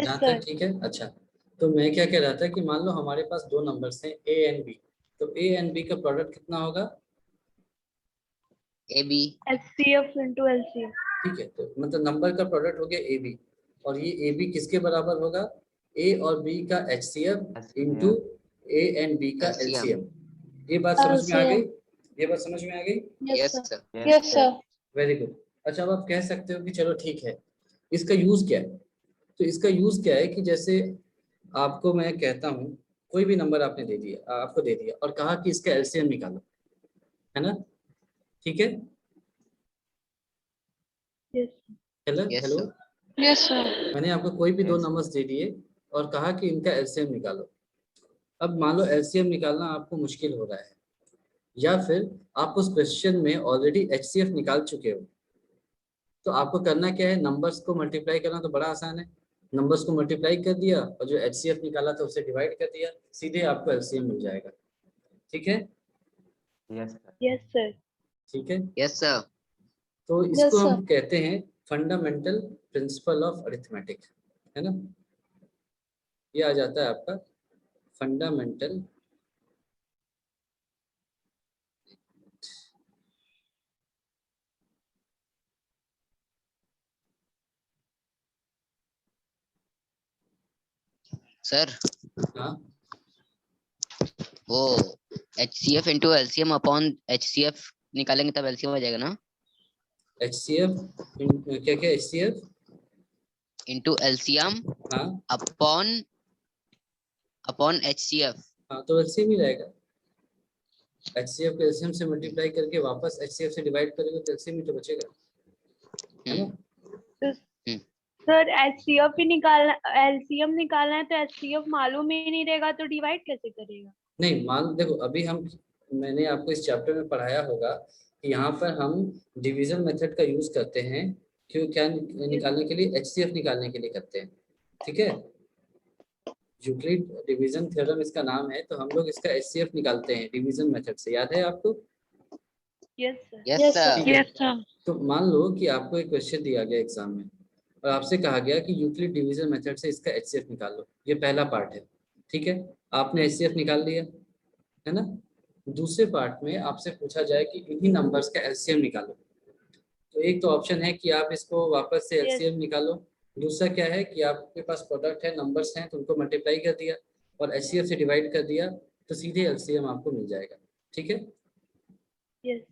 जहाँ तक ठीक है। अच्छा, तो मैं क्या कह रहा था कि मान लो हमारे पास दो नंबर्स हैं ए एंड बी, तो ए एंड बी का प्रोडक्ट कितना होगा? A B. HCF into LCM। ठीक है, तो मतलब नंबर का प्रोडक्ट हो गया ए बी, और ये ए बी किसके बराबर होगा? ए और बी का HCF into A and B का LCM। ये बात समझ में आ गई? ये बात समझ में आ गई? Yes sir. Yes sir. Very good. अच्छा, अब आप कह सकते हो कि चलो ठीक है, इसका यूज क्या है? तो इसका यूज क्या है कि जैसे आपको मैं कहता हूँ, कोई भी नंबर आपने दे दिया, आपको दे दिया और कहा कि इसका एलसीएम निकालो, है ना? ठीक है। Hello yes hello, sir. Yes sir. मैंने आपको कोई भी दो नंबर्स दे दिए और कहा कि इनका एलसीएम निकालो। अब मान लो एलसीएम निकालना आपको मुश्किल हो रहा है, या फिर आप उस क्वेश्चन में ऑलरेडी एचसीएफ निकाल चुके हो, तो आपको करना क्या है? नंबर्स को मल्टीप्लाई करना तो बड़ा आसान है। नंबर्स को मल्टीप्लाई कर दिया और जो एचसीएफ निकाला था उसे डिवाइड कर दिया, सीधे आपको एलसीएम मिल जाएगा। ठीक है? Yes sir. ठीक है। Yes sir. तो इसको हम कहते हैं फंडामेंटल प्रिंसिपल ऑफ अरिथमेटिक, है ना? ये आ जाता है आपका फंडामेंटल सर हाँ, वो HCF into LCM upon HCF निकालेंगे तब LCM आ जाएगा ना? HCF क्या क्या HCF इंटू LCM हाँ अपॉन अपॉन HCF। हाँ, तो एलसीएम ही रहेगा। HCF को एलसीएम से मल्टीप्लाई करके वापस HCF से डिवाइड करेंगे तो एलसीएम ही तो बचेगा, है ना? सर HCF ही निकालना, LCM निकालना है तो HCF मालूम ही नहीं रहेगा तो डिवाइड कैसे करेगा? नहीं, मान देखो, अभी हम, मैंने आपको इस चैप्टर में पढ़ाया होगा कि यहाँ पर हम डिवीजन मेथड का यूज करते हैं, क्यों? क्या निकालने के लिए? एचसीएफ निकालने के लिए करते हैं। ठीक है, यूक्लिड डिवीजन थ्योरम इसका नाम है, तो हम लोग इसका एचसीएफ निकालते हैं डिवीजन मेथड से। याद है आपको? Yes sir. Yes sir. Yes sir. तो मान लो कि आपको एक क्वेश्चन दिया गया एग्जाम में और आपसे कहा गया कि यूक्लिड डिवीजन मेथड से इसका एचसीएफ निकाल लो। ये पहला पार्ट है, ठीक है? आपने एचसीएफ निकाल लिया, है ना? दूसरे पार्ट में आपसे पूछा जाए कि इन्हीं नंबर्स का एलसीएम निकालो, तो एक तो ऑप्शन है कि आप इसको वापस से एलसीएम निकालो। दूसरा क्या है कि आपके पास प्रोडक्ट है, नंबर्स हैं, तो उनको मल्टीप्लाई कर दिया और एचसीएफ से डिवाइड कर दिया, तो सीधे एलसीएम आपको मिल जाएगा। ठीक है? यस।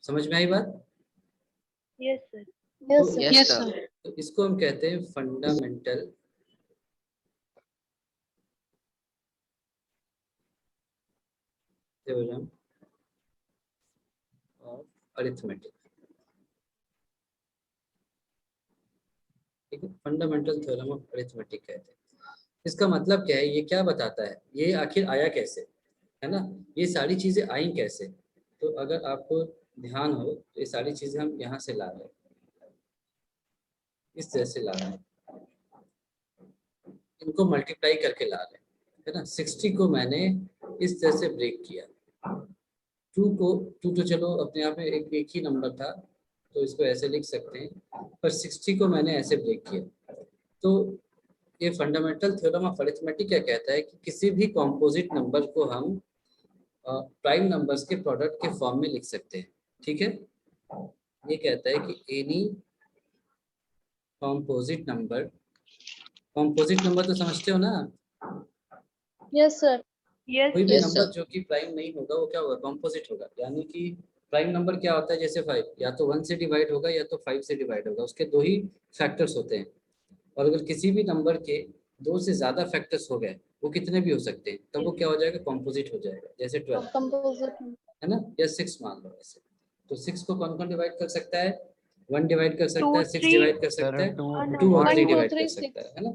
समझ में आई बात? Yes sir. तो यस सर। तो इसको हम कहते हैं फंडामेंटल थ्योरम ऑफ अरिथमेटिक। ठीक है, फंडामेंटल थ्योरम ऑफ अरिथमेटिक कहते हैं। इसका मतलब क्या है? ये क्या बताता है? ये आखिर आया कैसे, है ना? ये सारी चीजें आई कैसे? तो अगर आपको ध्यान हो तो ये सारी चीजें हम यहाँ से ला रहे हैं, इस तरह से ला रहे हैं, इनको मल्टीप्लाई करके ला रहे हैं, है ना? 60 को मैंने इस तरह से ब्रेक किया, टू तो चलो अपने आप में एक ही नंबर था, तो इसको ऐसे लिख सकते हैं, पर 60 को मैंने ऐसे ब्रेक किया। तो ये फंडामेंटल थ्योरम ऑफ अरिथमेटिक क्या कहता है कि किसी भी कॉम्पोजिट नंबर को हम प्राइम नंबर्स के प्रोडक्ट के फॉर्म में लिख सकते हैं। ठीक है? ये कहता है कि any composite number, composite number तो समझते हो ना? Yes sir. यस कोई भी यस नंबर सर। जो कि प्राइम नहीं होगा वो क्या होगा? कॉम्पोजिट होगा। यानी कि प्राइम नंबर क्या होता है? जैसे 5 या तो 1 से डिवाइड होगा या तो 5 से डिवाइड होगा, उसके दो ही फैक्टर्स होते हैं। और अगर किसी भी नंबर के दो से ज्यादा फैक्टर्स हो गए, वो कितने भी हो सकते हैं, तब वो क्या हो जाएगा? कॉम्पोजिट हो जाएगा। जैसे 12, कंपोजिट। है ना? या 6 मान लो ऐसे, तो 6 को कौन कौन डिवाइड कर सकता है? 1 डिवाइड कर सकता 2 है, 6 3 डिवाइड कर सकता है, 2 और 3 1 2 डिवाइड कर 3 सकता 6। है ना?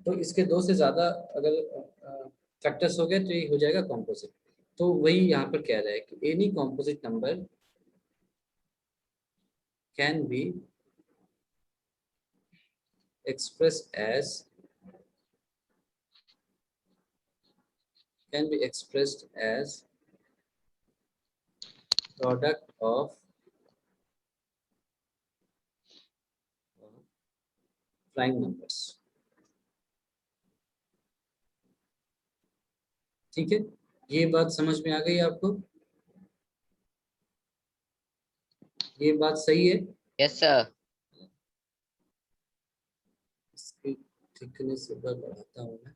तो इसके दो से ज्यादा अगर फैक्टर्स हो गए तो ये हो जाएगा कॉम्पोजिट। तो वही यहाँ पर कह रहा है कि any composite number can be expressed as product of prime numbers। ठीक है, ये बात समझ में आ गई आपको? ये बात सही है? Yes sir. इसकी थिकनेस एक बार बढ़ाता हूँ मैं।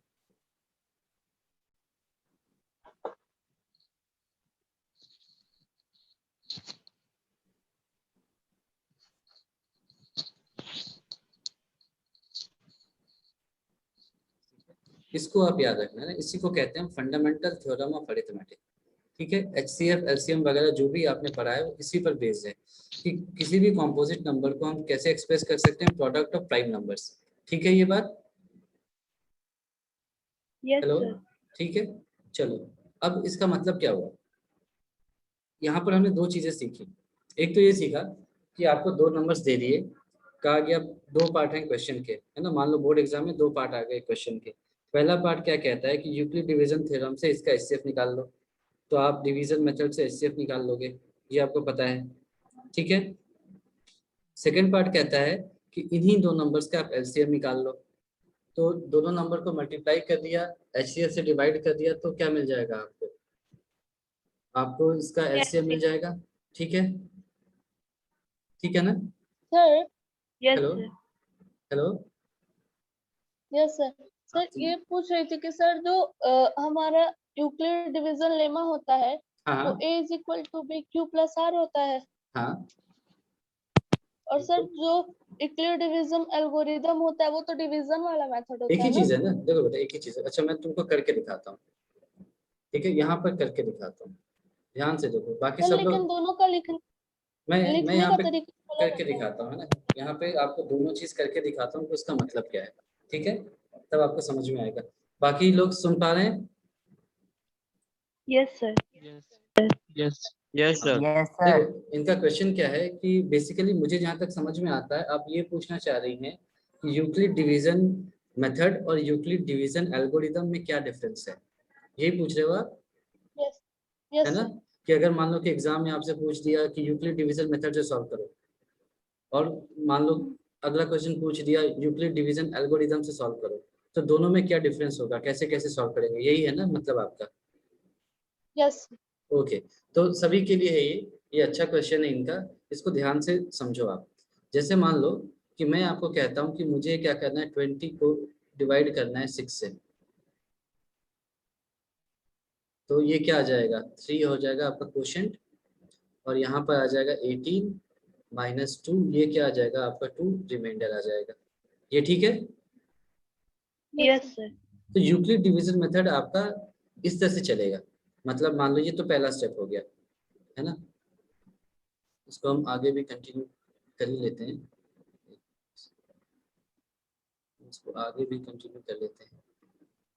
इसको आप याद रखना है ना, इसी को कहते हैं फंडामेंटल थ्योरम ऑफ अरिथमेटिक। ठीक है, एचसीएफ एलसीएम वगैरह जो भी आपने पढ़ा है वो इसी पर बेस्ड है कि किसी भी कॉम्पोजिट नंबर को हम कैसे एक्सप्रेस कर सकते हैं, प्रोडक्ट ऑफ प्राइम नंबर्स। ठीक है ये बात? Yes hello, sir. ठीक है। चलो, अब इसका मतलब क्या हुआ? यहाँ पर हमने दो चीजें सीखी। एक तो ये सीखा कि आपको दो नंबर्स दे दिए, कहा गया दो पार्ट हैं क्वेश्चन के, है ना। मान लो बोर्ड एग्जाम में दो पार्ट आ गए क्वेश्चन के। पहला पार्ट क्या कहता है कि यूक्लिड डिवीजन थ्योरम से इसका एचसीएफ निकाल लो, तो आप डिवीजन मेथड से एचसीएफ निकाल लोगे, ये आपको पता है। ठीक है। सेकेंड पार्ट कहता है कि इन्हीं दो नंबर्स का आप एलसीएम निकाल लो, तो दोनों नंबर को मल्टीप्लाई कर दिया, एचसीएफ से डिवाइड कर दिया, तो क्या मिल जाएगा आपको? आपको इसका एलसीएम मिल जाएगा। ठीक है, ठीक है ना? Sir. Yes hello, sir. Hello. Yes sir. Sir ये पूछ रही थी कि सर जो हमारा यूक्लिड डिवीजन लेमा होता है हाँ वो a is equal to B Q plus R होता है, हाँ, और सर जो यूक्लिड डिवीजन एल्गोरिदम होता है वो तो डिवीजन वाला मेथड एक होता ही है ना। चीज है ना, देखो बेटा एक ही चीज है। अच्छा मैं तुमको करके दिखाता हूँ, ठीक है, यहाँ पर करके दिखाता हूँ, ध्यान से देखो, बाकी सर सब लेकिन लोग। दोनों का मैं लिखने यहाँ का पे तरीका अलग करके होता है। दिखाता हूँ, है ना। यहाँ पे आपको दोनों चीज करके दिखाता हूँ कि उसका मतलब क्या है। ठीक है, तब आपको समझ में आएगा। बाकी लोग सुन पा रहे हैं? Yes sir. Yes yes sir. Yes देखो, सर। इनका क्वेश्चन क्या है कि बेसिकली मुझे जहाँ तक समझ में आता है, आप ये पूछना चाह रही हैं कि यूक्लिड डिवीजन मेथड और यूक्लिड डिवीजन एल्गोरिदम में क्या डिफरेंस है, यही पूछ रहे हो आप, यस है यस ना। सर। कि अगर मान लो कि एग्जाम में आपसे पूछ दिया कि यूक्लिड डिवीजन मेथड से सॉल्व करो, और मान लो अगला क्वेश्चन पूछ दिया यूक्लिड डिवीजन एल्गोरिदम से सॉल्व करो, तो दोनों में क्या डिफरेंस होगा, कैसे कैसे सॉल्व करेंगे, यही है ना मतलब आपका? यस ओके, तो सभी के लिए है ये अच्छा क्वेश्चन है इनका, इसको ध्यान से समझो आप। जैसे मान लो कि मैं आपको कहता हूँ कि मुझे क्या करना है, 20 को डिवाइड करना है 6 से, तो ये क्या आ जाएगा, 3 हो जाएगा आपका क्वोशंट, और यहाँ पर आ जाएगा 18 माइनस 2, ये क्या आ जाएगा आपका 2 रिमाइंडर आ जाएगा। ये ठीक है? Yes sir. तो यूक्लिड डिवीजन मेथड आपका इस तरह से चलेगा। मतलब मान लो ये तो पहला स्टेप हो गया, है ना। इसको हम आगे भी कंटिन्यू कर ही लेते हैं, इसको आगे भी कंटिन्यू कर लेते हैं,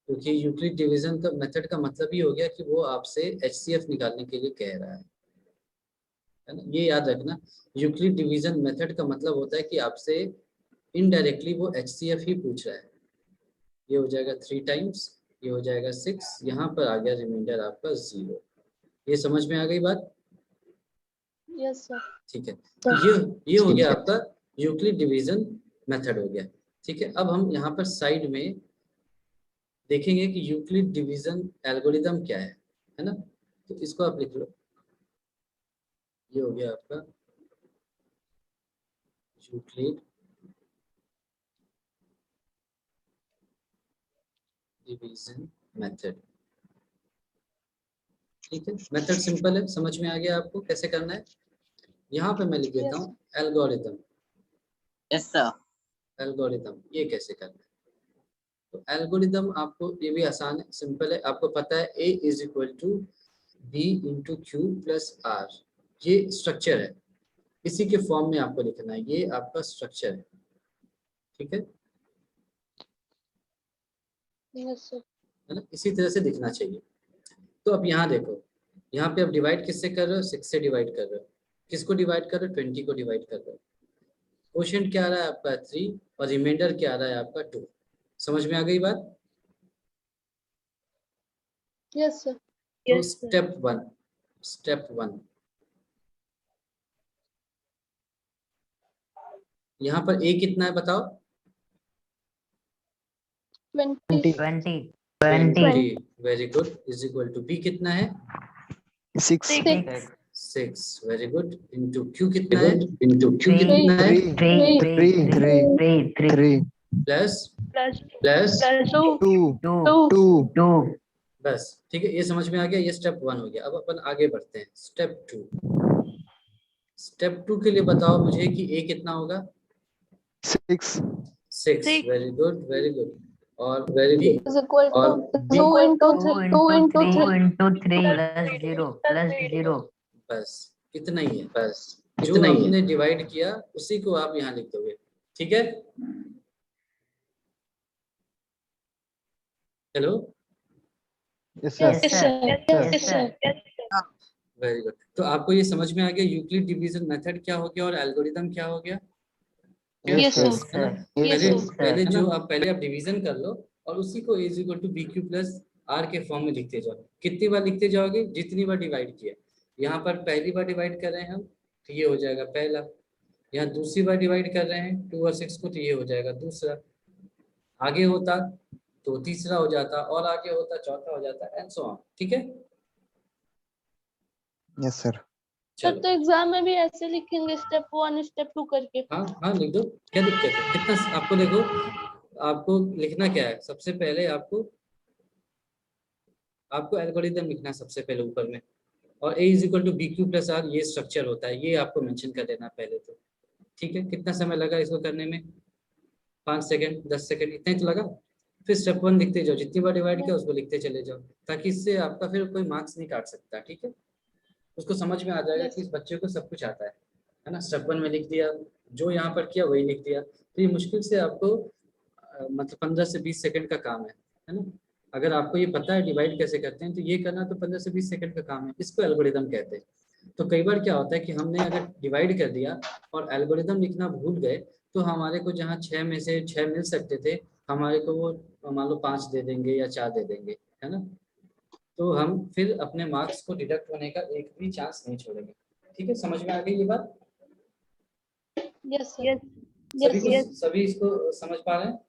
क्योंकि यूक्लिड डिवीजन का मेथड का मतलब ही हो गया कि वो आपसे एचसीएफ निकालने के लिए कह रहा है ना। ये याद रखना, यूक्लिड डिवीजन मेथड का मतलब होता है कि आपसे इनडायरेक्टली वो एचसीएफ ही पूछ रहा है। ये हो जाएगा 3 टाइम्स, ये हो जाएगा 6, यहाँ पर आ गया रिमाइंडर आपका 0। ये समझ में आ गई बात? Yes sir. ठीक है, तो ये हो गया आपका यूक्लिड डिवीजन मेथड हो गया। ठीक है, अब हम यहाँ पर साइड में देखेंगे कि यूक्लिड डिवीजन एल्गोरिदम क्या है ना। तो इसको आप लिख लो, ये हो गया आपका यूक्लिड डिवीजन मेथड। ठीक है, मेथड सिंपल है, समझ में आ गया आपको कैसे करना है। यहाँ पे मैं लिख देता यस हूँ एल्गोरिदम। Yes sir. एल्गोरिदम ये कैसे करना है, तो एल्गोरिदम आपको ये भी आसान है, सिंपल है। आपको पता है A is equal to B into Q plus R, ये स्ट्रक्चर है, इसी के फॉर्म में आपको लिखना है, ये आपका स्ट्रक्चर है। ठीक है यस सर। ना, इसी तरह से दिखना चाहिए। तो अब यहाँ देखो, यहाँ पे आप डिवाइड किससे कर रहे हो, 6 से डिवाइड कर रहे हो। किसको डिवाइड कर रहे हो, 20 को डिवाइड कर रहे हो। क्वोशिएंट क्या आ रहा है आपका 3, और रिमाइंडर क्या आ रहा है आपका 2। समझ में आ गई बात? Yes sir. तो यस सर। स्टेप वन, यहाँ पर A कितना है बताओ? 20 20। 20। Very good. Is equal to B कितना है? 6 6। Very good. इनटू क्यू कितना है? Into Q Three. कितना है? 3 प्लस प्लस प्लस टू 2 बस ठीक है, ये समझ में आ गया। ये स्टेप 1 हो गया। अब अपन आगे बढ़ते हैं स्टेप 2। स्टेप 2 के लिए बताओ मुझे कि ए कितना होगा? 6 6। Very good, very good. और वेरी is equal to और 2 into 3 बस इतना ही है। बस जो आपने डिवाइड किया उसी को आप यहाँ लिख दोगे। ठीक है। Hello. Yes sir Yes, sir. Very good. तो आपको ये समझ में आ गया यूक्लिड डिवीजन मेथड क्या हो गया और एल्गोरिदम क्या हो गया? Yes, sir. है ना? Yes, पहले sir. पहले जो आप डिवीजन कर लो और उसी को is equal to B Q plus R के फॉर्म में लिखते जाओ। कितनी बार लिखते जाओगे? जितनी बार डिवाइड किया। यहाँ पर पहली बार डिवाइड कर रहे हैं हम तो ये हो जाएगा पहला। यहाँ दूसरी बार डिवाइड कर रहे हैं 2 और 6 को तो ये हो जाएगा दूसरा। आगे होता तो तीसरा हो जाता और आगे होता चौथा हो जाता एंड सो ऑन। ठीक है। यस सर सर चलो तो एग्जाम में भी ऐसे लिखेंगे स्टेप 1 स्टेप 2 करके? हाँ हाँ लिख दो। क्या दिक्कत है? कितना आपको देखो, आपको लिखना क्या है सबसे पहले? आपको एल्गोरिदम लिखना सबसे पहले ऊपर में, और A is equal to B Q plus R ये स्ट्रक्चर होता है, ये आपको मेंशन कर देना पहले तो। ठीक है। कितना समय लगा इसको करने में? 5 सेकंड 10 सेकंड इतना ही तो लगा। फिर स्टेप 1 लिखते जाओ, जितनी बार डिवाइड किया उसको लिखते चले जाओ, ताकि इससे आपका फिर कोई मार्क्स नहीं काट सकता। ठीक है। उसको समझ में आ जाएगा कि इस बच्चे को सब कुछ आता है ना। स्टेप 1 में लिख दिया, जो यहाँ पर किया वही लिख दिया। तो ये मुश्किल से आपको मतलब 15 से 20 सेकंड का काम है ना। अगर आपको ये पता है डिवाइड कैसे करते हैं तो ये करना तो 15 से 20 सेकंड का काम है। इसको एल्गोरिदम कहते हैं। तो कई बार क्या होता है कि हमने अगर डिवाइड कर दिया और एल्गोरिदम लिखना भूल गए तो हमारे को जहाँ 6 में से 6 मिल सकते थे, हमारे को वो मान लो 5 दे देंगे या 4 दे देंगे, है ना। तो हम फिर अपने मार्क्स को डिडक्ट होने का एक भी चांस नहीं छोड़ेंगे। ठीक है। समझ में आ गई ये बात? Yes sir. यस सभी इसको समझ पा रहे हैं?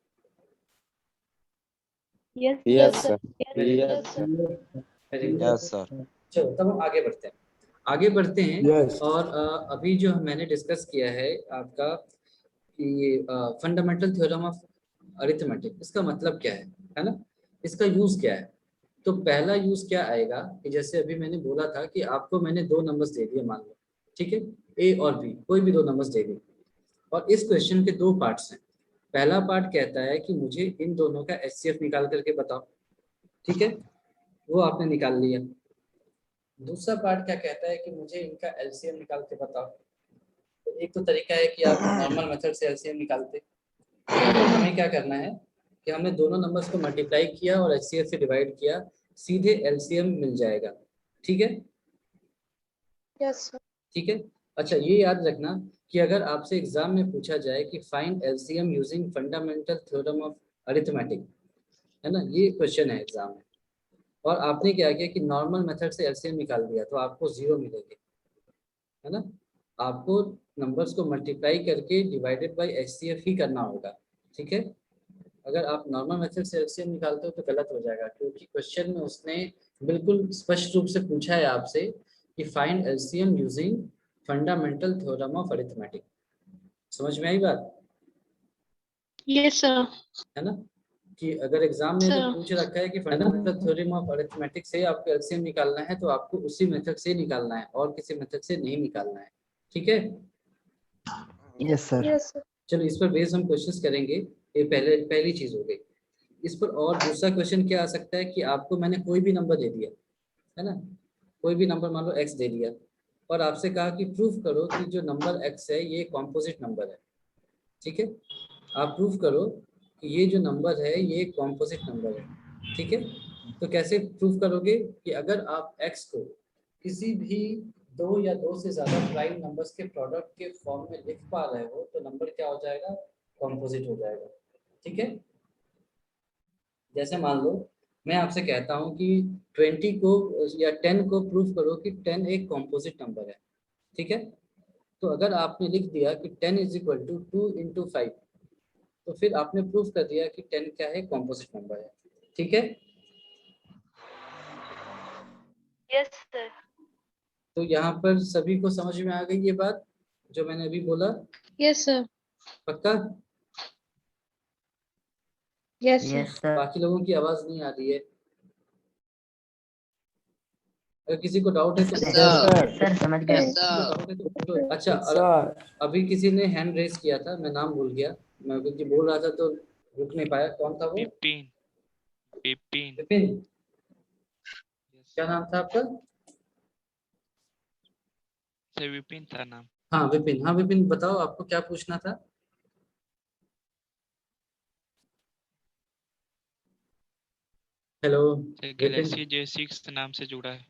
Yes yes sir. Very good. Yes sir चलो तब हम आगे बढ़ते हैं। यस और अभी जो मैंने डिस्कस किया है आपका कि ये फंडामेंटल थ्योरम ऑफ अरिथमेटिक, इसका मतलब क्या है ना, इसका यूज क्या है। तो पहला यूज क्या आएगा कि जैसे अभी मैंने बोला था कि आपको मैंने 2 नंबर्स दे दिए मान लो, ठीक है, ए और बी, कोई भी 2 नंबर्स दे दिए। और इस क्वेश्चन के 2 पार्ट्स हैं। पहला पार्ट कहता है कि मुझे इन दोनों का एचसीएफ निकाल करके बताओ। ठीक है, वो आपने निकाल लिया। दूसरा पार्ट क्या कहता है कि मुझे इनका एलसीएम निकाल के बताओ। तो एक तो तरीका है कि आप नॉर्मल मेथड से एलसीएम निकालते, तो हमें क्या करना है कि हमने दोनों नंबर्स को मल्टीप्लाई किया और एचसीएफ से डिवाइड किया, सीधे एलसीएम मिल जाएगा। ठीक है। Yes sir. ठीक है। अच्छा ये याद रखना कि अगर आपसे एग्जाम में पूछा जाए कि find LCM using fundamental theorem of arithmetic, है ना, ये क्वेश्चन है एग्जाम में, और आपने क्या किया कि नॉर्मल मेथड से एलसीएम निकाल दिया, तो आपको 0 मिलेंगे, है ना। आपको नंबर्स को मल्टीप्लाई करके डिवाइडेड बाय एचसीएफ ही करना होगा। ठीक है। अगर आप नॉर्मल मेथड से एलसीएम निकालते हो तो गलत हो जाएगा, क्योंकि क्वेश्चन में उसने बिल्कुल स्पष्ट रूप से पूछा है आपसे कि find LCM using fundamental theorem of arithmetic. समझ में आई बात? Yes sir. है ना, कि अगर एग्जाम में तो सर। पूछ रखा है कि फंडामेंटल थ्योरम ऑफ अरिथमेटिक से आपको एलसीएम निकालना है, तो आपको उसी मेथड से निकालना है और किसी मेथड से नहीं निकालना है। ठीक है। Yes sir yes sir. चलो इस पर बेस हम क्वेश्चंस करेंगे। ये पहली चीज हो गई। इस पर और दूसरा क्वेश्चन क्या आ सकता है कि आपको मैंने कोई भी नंबर दे दिया, है ना, कोई भी नंबर मान लो x दे दिया, और आपसे कहा कि प्रूफ करो कि जो नंबर x है ये कॉम्पोजिट नंबर है। ठीक है। आप प्रूफ करो कि ये जो नंबर है ये कॉम्पोजिट नंबर है। ठीक है। तो कैसे प्रूफ करोगे कि अगर आप x को किसी भी 2 या 2 से ज्यादा प्राइम नंबर्स के प्रोडक्ट के फॉर्म में लिख पा रहे हो तो नंबर क्या हो जाएगा? कॉम्पोजिट हो जाएगा। ठीक है। जैसे मान लो मैं आपसे कहता हूँ कि 20 को या 10 को प्रूफ करो कि 10 एक कॉम्पोजिट नंबर है। ठीक है। तो अगर आपने लिख दिया कि 10 इज इक्वल टू 2 इंटू 5, तो फिर आपने प्रूफ कर दिया कि 10 क्या है? कॉम्पोजिट नंबर है। ठीक है। Yes sir. तो यहाँ पर सभी को समझ में आ गई ये बात जो मैंने अभी बोला? Yes sir. पक्का? Yes yes sir. बाकी लोगों की आवाज नहीं आ रही है। अगर किसी को डाउट है तो सर समझ गया। डाउट है तो पूछो। अच्छा, और अभी किसी ने हैंड रेज किया था, मैं नाम भूल गया, मैं क्योंकि बोल रहा था तो रुक नहीं पाया। कौन था वो? विपिन। विपिन। विपिन, क्या नाम था आपका? सर विपिन था नाम। हाँ विपिन, हाँ विपिन बताओ आपको क्या पूछना था? Hello sir Vipin. Galaxy J6 नाम से जुड़ा है।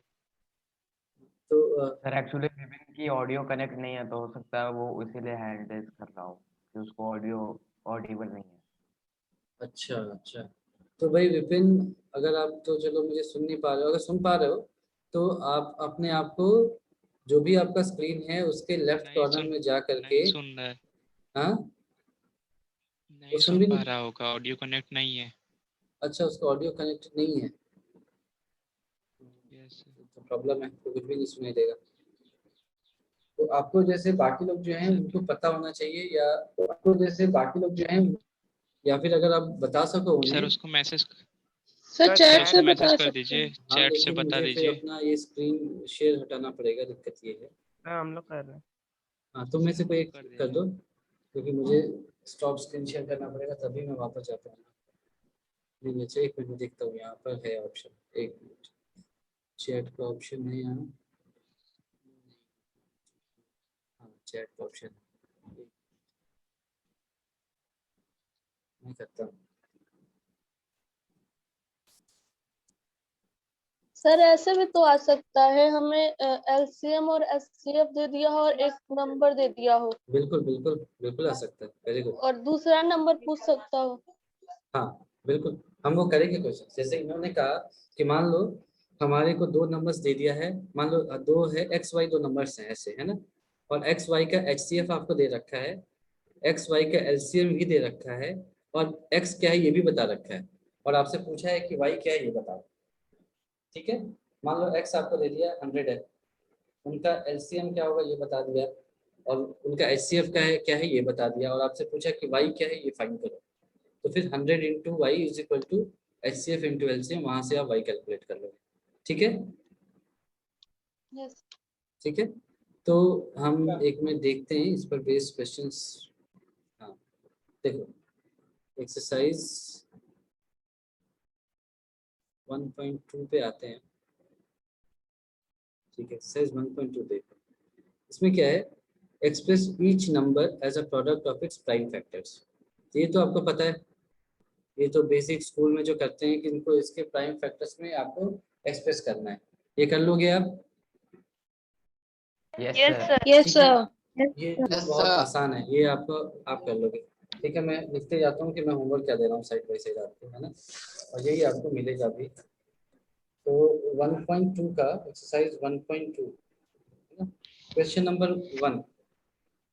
तो सर एक्चुअली विपिन की ऑडियो कनेक्ट नहीं है, तो हो सकता है वो इसीलिए हैंड रेज कर रहा हो कि उसको ऑडियो ऑडिबल नहीं है। अच्छा अच्छा, तो भाई विपिन, अगर आप तो चलो मुझे सुन नहीं पा रहे हो, अगर सुन पा रहे हो तो आप अपने आप को जो भी आपका स्क्रीन है उसके लेफ्ट नहीं कॉर्नर सुन में जा करके, नहीं सुन रहा है। हाँ नहीं वो सुन सुन भी पा नहीं। रहा होगा, ऑडियो कनेक्ट नहीं है। अच्छा, उसका ऑडियो कनेक्टेड नहीं है यस तो प्रॉब्लम है, तो कुछ भी नहीं सुनाई देगा। तो आपको जैसे बाकी लोग जो हैं सर। उनको पता होना चाहिए, या आपको जैसे बाकी लोग जो हैं, या फिर अगर आप बता सको सर उन्हें। उसको मैसेज सर चैट से मैसेज बता कर सकते दीजिए, हैं। हाँ चैट से लेकिन बता मुझे फिर दीजिए। अपना ये स्क्रीन शेयर हटाना पड़ेगा, दिक्कत ये है। हम लोग कर रहे हैं। हाँ तुम में सर से कोई हम एक कर कर दिए। दो, क्योंकि मुझे स्टॉप स्क्रीन शेयर करना पड़ेगा तभी मैं वापस जा पाऊंगा। नहीं अच्छा, एक मिनट देखता हूँ, यहाँ पर है ऑप्शन, एक मिनट, चैट का ऑप्शन है यहाँ। हाँ चैट का ऑप्शन है, मैं करता हूँ। सर ऐसे भी तो आ सकता है, हमें LCM और SCF दे दिया हो और एक नंबर दे दिया हो बिल्कुल बिल्कुल बिल्कुल आ सकता है, वेरी गुड। और दूसरा नंबर पूछ सकता हो। हाँ बिल्कुल, हम वो करेंगे क्वेश्चन। जैसे इन्होंने कहा कि मान लो हमारे को दो नंबर्स दे दिया है, मान लो दो है एक्स वाई, दो नंबर्स हैं ऐसे, है ना, और एक्स वाई का HCF आपको दे रखा है, एक्स वाई का LCM भी दे रखा है, और एक्स क्या है ये भी बता रखा है, और आपसे पूछा है कि वाई क्या है ये बताओ। ठीक है, मान लो एक्स आपको दे दिया 100 है, उनका LCM क्या होगा ये बता दिया, और उनका HCF क्या है ये बता दिया, और आपसे पूछा कि वाई क्या है ये फाइंड करो। तो फिर 100 into Y is equal to HCF into LCM, वहां से आप वाई कैलकुलेट कर लोगे। ठीक है, यस। ठीक है। तो हम एक में देखते हैं इस पर बेस्ड क्वेश्चंस। हाँ देखो, एक्सरसाइज 1.2 पे आते हैं। ठीक है, एक्सरसाइज 1.2 देखो, इसमें क्या है, express each number as a product of its prime factors. ये तो आपको पता है, ये तो बेसिक स्कूल में जो करते हैं कि इनको इसके प्राइम फैक्टर्स में आपको एक्सप्रेस करना है, ये कर लोगे आप? Yes yes sir. Sir. Yes sir. ये तो बहुत आसान है, ये आपको आप कर लोगे। ठीक है, मैं लिखते जाता हूँ कि मैं होमवर्क क्या दे रहा हूँ साइड बाई साइड आपको, है ना, और यही आपको मिलेगा भी। तो 1.2 का एक्सरसाइज 1.2, है ना, क्वेश्चन नंबर 1,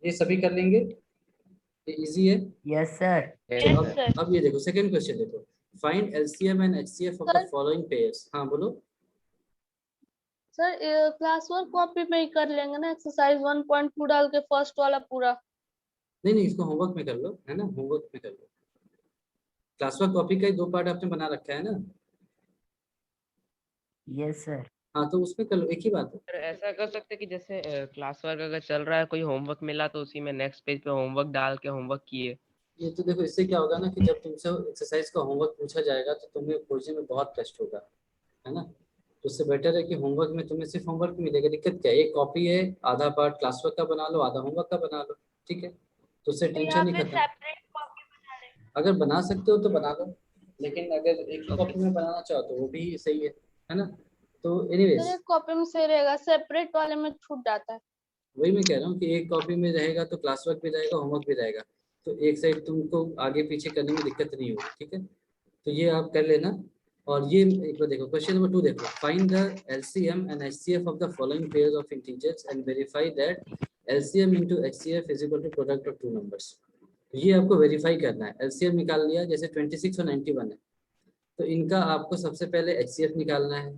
ये सभी कर लेंगे, ये इजी है। Yes sir. Yes sir. अब ये देखो सेकंड क्वेश्चन देखो, find LCM and HCF of the sir following pairs. हाँ बोलो। सर क्लास वर्क कॉपी में ही कर लेंगे ना, एक्सरसाइज 1.2 डाल के फर्स्ट वाला पूरा। नहीं नहीं, इसको होमवर्क में कर लो, है ना, होमवर्क में कर लो। क्लास वर्क कॉपी का ही 2 पार्ट आपने बना रखा है ना। Yes sir. हाँ तो उसमें कर लो, एक ही बात है। सर ऐसा कर सकते हैं कि जैसे क्लास वर्क अगर चल रहा है, कोई होमवर्क मिला तो उसी में नेक्स्ट पेज पे होमवर्क डाल के होमवर्क किए। ये तो देखो, इससे क्या होगा ना कि जब तुमसे एक्सरसाइज का होमवर्क पूछा जाएगा तो तुम्हें खोजने में बहुत कष्ट होगा, है ना। तो उससे बेटर है कि होमवर्क में तुम्हें सिर्फ होमवर्क मिलेगा। दिक्कत क्या है, एक कॉपी है, आधा पार्ट क्लास वर्क का बना लो, आधा होमवर्क का बना लो। ठीक है, तो उससे टेंशन ही खत्म। सेपरेट कॉपी बना लेंगे। अगर बना सकते हो तो बना लो, लेकिन अगर एक ही ओके। कॉपी में बनाना चाहो तो वो भी सही है ना। तो सर एनीवेज, एक कॉपी में सही रहेगा, सेपरेट वाले में छूट जाता है। वही मैं कह रहा हूँ कि एक कॉपी में रहेगा तो क्लास वर्क भी रहेगा, होमवर्क भी रहेगा, तो एक साइड तुमको आगे पीछे करने में दिक्कत नहीं होगी। ठीक है, तो ये आप कर लेना। और ये एक बार देखो, क्वेश्चन नंबर 2 देखो, find the LCM and HCF of the following pairs of integers and verify that LCM into HCF is equal to product of two numbers. ये आपको वेरीफाई करना है। LCM निकाल लिया, जैसे 26 और 91 है, तो इनका आपको सबसे पहले HCF निकालना है।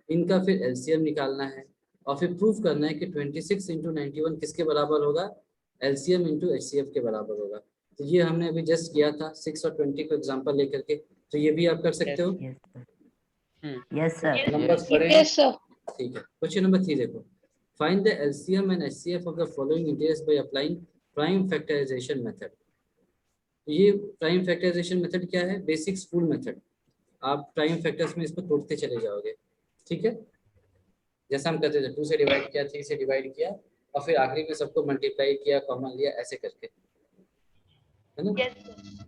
इनका फिर एलसीएम निकालना है और फिर प्रूफ करना है कि 26 इंटू 91 किसके बराबर होगा, एलसीएम इंटू एचसीएफ के बराबर होगा। तो ये हमने अभी जस्ट किया था 6 और 20 को एग्जांपल लेकर के, तो ये भी आप कर सकते हो। Yes sir. नंबर्स पढ़े हैं? Yes sir. ठीक है। क्वेश्चन नंबर 3 देखो, find the LCM and HCF of the following integers by applying prime factorisation method. ये प्राइम फैक्टराइजेशन मेथड क्या है, बेसिक स्कूल मेथड। आप प्राइम फैक्टर्स में इसको तोड़ते चले जाओगे, ठीक है, जैसा हम करते थे 2 से डिवाइड किया, 3 से डिवाइड किया और फिर आखिरी में सबको मल्टीप्लाई किया, कॉमन लिया, ऐसे करके, है ना। Yes sir.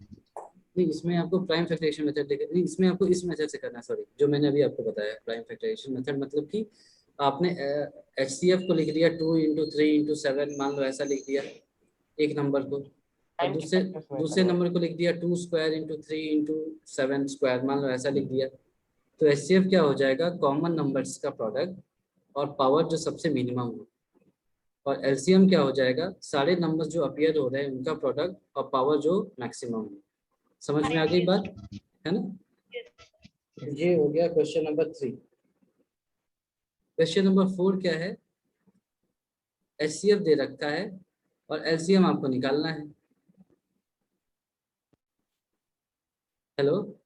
नहीं, इसमें आपको प्राइम फैक्टराइजेशन मेथड नहीं, इसमें आपको इस मेथड से करना है, सॉरी, जो मैंने अभी आपको बताया प्राइम फैक्टराइजेशन मेथड, मतलब कि आपने एचसीएफ को लिख दिया 2 इंटू 3 इंटू 7, मान लो ऐसा लिख दिया एक नंबर को, और दूसरे नंबर को लिख दिया 2 स्क्वायर इंटू 3 इंटू 7 स्क्वायर, मान लो ऐसा लिख दिया। तो एचसीएफ क्या हो जाएगा, कॉमन नंबर्स का प्रोडक्ट और पावर जो सबसे मिनिमम हो, और एलसीएम क्या हो जाएगा, सारे नंबर्स जो अपीयर हो रहे हैं उनका प्रोडक्ट और पावर जो मैक्सिमम हो। समझ में आ गई बात, है ना। ये हो गया क्वेश्चन नंबर 3। क्वेश्चन नंबर 4 क्या है, एचसीएफ दे रखा है और एलसीएम आपको निकालना है। हेलो।